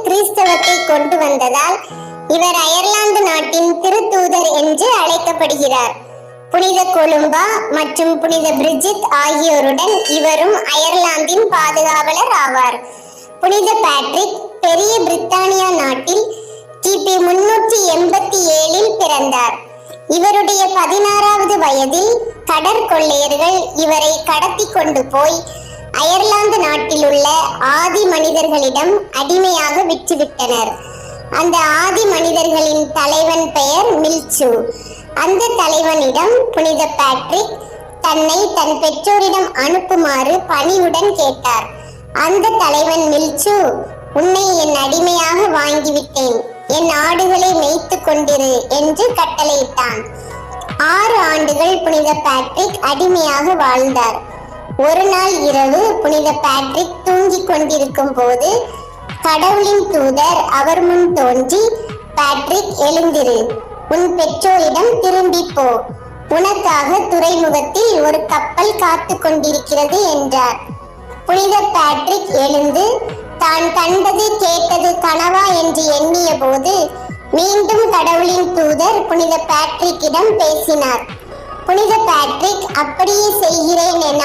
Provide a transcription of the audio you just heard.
கிறிஸ்தவத்தை கொண்டு வந்ததால் இவர் அயர்லாந்து நாட்டின் திருத்தூதர் என்று அழைக்கப்படுகிறார். புனித கொலும்பா மற்றும் புனித பிரிஜித் ஆகியோருடன் இவரும் அயர்லாந்தின் பாதுகாவலர் ஆவார். புனித பேட்ரிக் பெரிய பிரித்தானியா நாட்டில் கிபி 387 பிறந்தார். இவருடைய 16வது வயதில் கடற்கொள்ளையர்கள் இவரை கடத்தி கொண்டு போய் அயர்லாந்து நாட்டில் உள்ள ஆதி மனிதர்களிடம் அடிமையாக விற்றுவிட்டனர். அந்த ஆதி மனிதர்களின் தலைவன் பெயர் மில்ச்சு. அந்த தலைவனிடம் புனித பேட்ரிக் தன்னை தன் பெற்றோரிடம் அனுப்புமாறு பணிவுடன் கேட்டார். அந்த தலைவன் மில்ச்சு, உன்னை என் அடிமையாக வாங்கிவிட்டேன், என் ஆடுகளை மேய்த்து கொண்டிரு என்று கட்டளையிட்டான். 6 ஆண்டுகள் புனித பேட்ரிக் அடிமையாக வாழ்ந்தார். ஒரு நாள் இரவு புனித பேட்ரிக் தூங்கிக் கொண்டிருக்கும் போது கடவுளின் தூதர் அவர் முன் தோன்றி, பேட்ரிக் எழுந்திரு, உன் பெற்றோரிடம் திரும்பி போ, உனக்காக துறைமுகத்தில் ஒரு கப்பல் காத்து கொண்டிருக்கிறது என்றார். புனித பேட்ரிக் எழுந்து தான் கண்டது கேட்டது கனவா என்று எண்ணிய போது மீண்டும் கடவுளின் தூதர் புனித பேட்ரிக்கிடம் பேசினார். புனித பேட்ரிக் அப்படியே செய்கிறேன் என